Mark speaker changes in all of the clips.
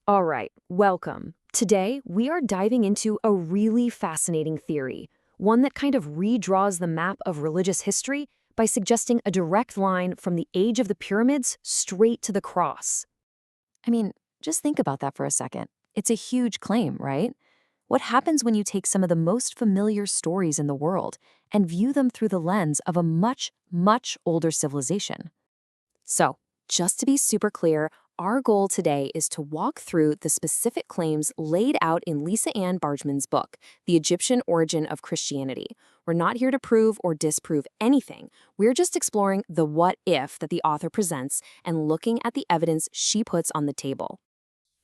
Speaker 1: All right, welcome. Today, we are diving into a really fascinating theory, one that kind of redraws the map of religious history by suggesting a direct line from the age of the pyramids straight to the cross.
Speaker 2: I mean, just think about that for a second. It's a huge claim, right? What happens when you take some of the most familiar stories in the world and view them through the lens of a much, much older civilization? So, just to be super clear, our goal today is to walk through the specific claims laid out in Lisa Ann Bargeman's book, The Egyptian Origin of Christianity. We're not here to prove or disprove anything. We're just exploring the what if that the author presents and looking at the evidence she puts on the table.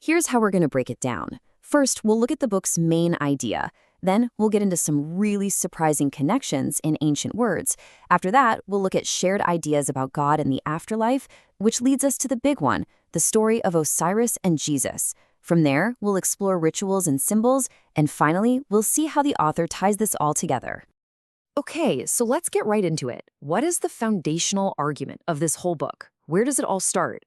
Speaker 2: Here's how we're going to break it down. First, we'll look at the book's main idea. Then, we'll get into some really surprising connections in ancient words. After that, we'll look at shared ideas about God and the afterlife, which leads us to the big one, the story of Osiris and Jesus. From there, we'll explore rituals and symbols, and finally, we'll see how the author ties this all together.
Speaker 1: Okay, so let's get right into it. What is the foundational argument of this whole book? Where does it all start?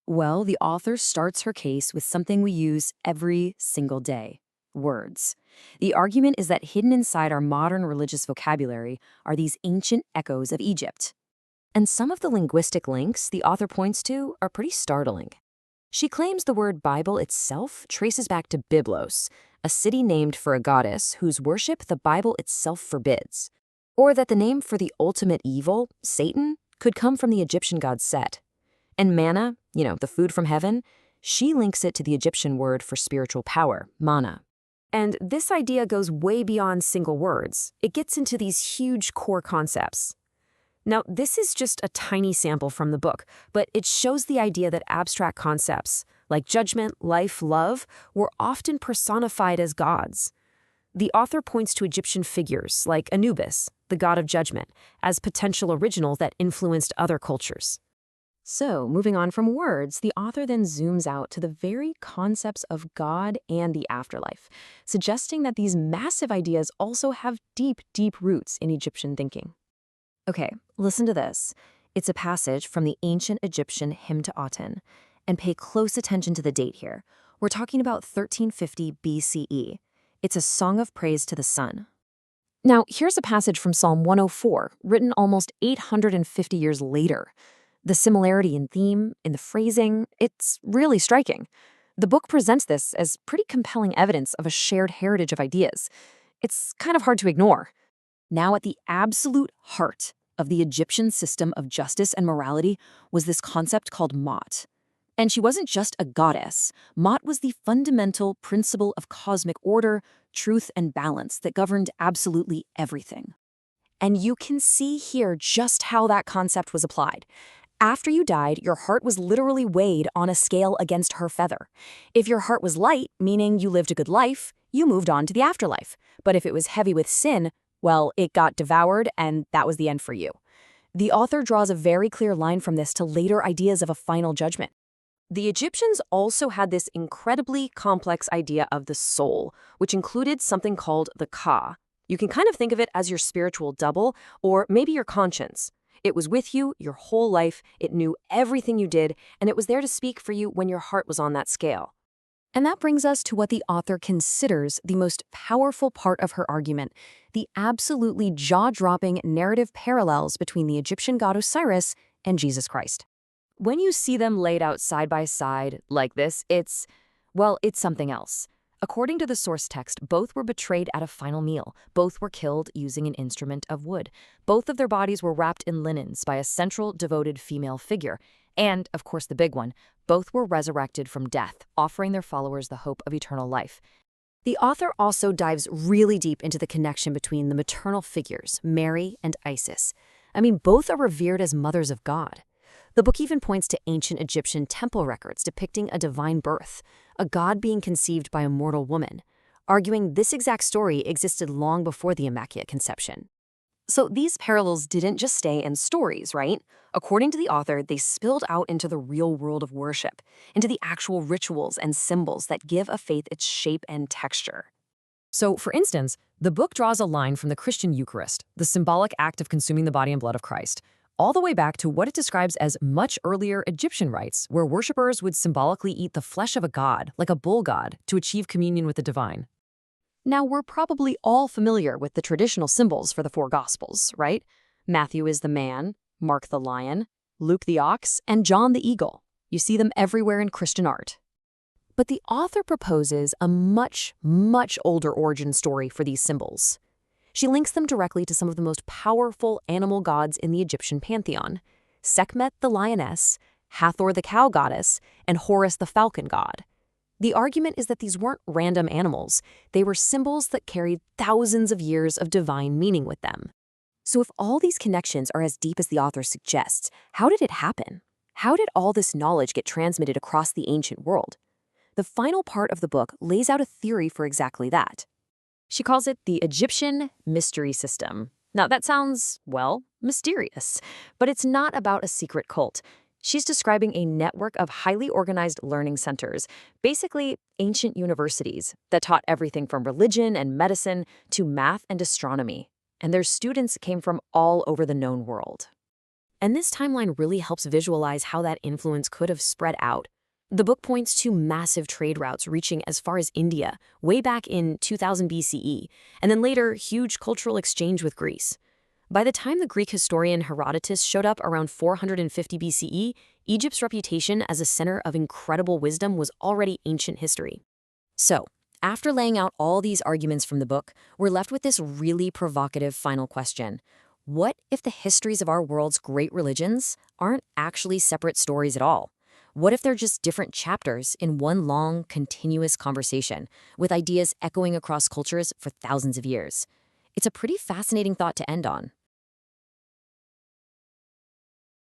Speaker 1: Well, the author starts her case with something we use every single day: words. The argument is that hidden inside our modern religious vocabulary are these ancient echoes of Egypt. And some of the linguistic links the author points to are pretty startling. She claims the word Bible itself traces back to Byblos, a city named for a goddess whose worship the Bible itself forbids. Or that the name for the ultimate evil, Satan, could come from the Egyptian god Set. And manna, the food from heaven, she links it to the Egyptian word for spiritual power, mana. And this idea goes way beyond single words. It gets into these huge core concepts. Now, this is just a tiny sample from the book, but it shows the idea that abstract concepts, like judgment, life, love, were often personified as gods. The author points to Egyptian figures, like Anubis, the god of judgment, as potential originals that influenced other cultures. So, moving on from words, the author then zooms out to the very concepts of God and the afterlife, suggesting that these massive ideas also have deep, deep roots in Egyptian thinking. Okay, listen to this. It's a passage from the ancient Egyptian hymn to Aten, and pay close attention to the date here. We're talking about 1350 BCE. It's a song of praise to the sun. Now, here's a passage from Psalm 104, written almost 850 years later. The similarity in theme, in the phrasing, it's really striking. The book presents this as pretty compelling evidence of a shared heritage of ideas. It's kind of hard to ignore. Now, at the absolute heart of the Egyptian system of justice and morality was this concept called Mot. And she wasn't just a goddess. Mot was the fundamental principle of cosmic order, truth, and balance that governed absolutely everything. And you can see here just how that concept was applied. After you died, your heart was literally weighed on a scale against her feather. If your heart was light, meaning you lived a good life, you moved on to the afterlife. But if it was heavy with sin, well, it got devoured, and that was the end for you. The author draws a very clear line from this to later ideas of a final judgment. The Egyptians also had this incredibly complex idea of the soul, which included something called the Ka. You can kind of think of it as your spiritual double, or maybe your conscience. It was with you your whole life, it knew everything you did, and it was there to speak for you when your heart was on that scale. And that brings us to what the author considers the most powerful part of her argument, the absolutely jaw-dropping narrative parallels between the Egyptian god Osiris and Jesus Christ. When you see them laid out side by side like this, it's something else. According to the source text, both were betrayed at a final meal. Both were killed using an instrument of wood. Both of their bodies were wrapped in linens by a central, devoted female figure. And, of course, the big one, both were resurrected from death, offering their followers the hope of eternal life. The author also dives really deep into the connection between the maternal figures, Mary and Isis. Both are revered as mothers of God. The book even points to ancient Egyptian temple records depicting a divine birth, a god being conceived by a mortal woman, arguing this exact story existed long before the Immaculate Conception. So these parallels didn't just stay in stories, right? According to the author, they spilled out into the real world of worship, into the actual rituals and symbols that give a faith its shape and texture. So, for instance, the book draws a line from the Christian Eucharist, the symbolic act of consuming the body and blood of Christ, all the way back to what it describes as much earlier Egyptian rites, where worshippers would symbolically eat the flesh of a god, like a bull god, to achieve communion with the divine. Now, we're probably all familiar with the traditional symbols for the four Gospels, right? Matthew is the man, Mark the lion, Luke the ox, and John the eagle. You see them everywhere in Christian art. But the author proposes a much, much older origin story for these symbols. She links them directly to some of the most powerful animal gods in the Egyptian pantheon: Sekhmet the lioness, Hathor the cow goddess, and Horus the falcon god. The argument is that these weren't random animals. They were symbols that carried thousands of years of divine meaning with them. So if all these connections are as deep as the author suggests, how did it happen? How did all this knowledge get transmitted across the ancient world? The final part of the book lays out a theory for exactly that. She calls it the Egyptian mystery system. Now that sounds, well, mysterious, but it's not about a secret cult. She's describing a network of highly organized learning centers, basically ancient universities that taught everything from religion and medicine to math and astronomy. And their students came from all over the known world. And this timeline really helps visualize how that influence could have spread out. The book points to massive trade routes reaching as far as India, way back in 2000 BCE, and then later huge cultural exchange with Greece. By the time the Greek historian Herodotus showed up around 450 BCE, Egypt's reputation as a center of incredible wisdom was already ancient history. So, after laying out all these arguments from the book, we're left with this really provocative final question. What if the histories of our world's great religions aren't actually separate stories at all? What if they're just different chapters in one long, continuous conversation, with ideas echoing across cultures for thousands of years? It's a pretty fascinating thought to end on.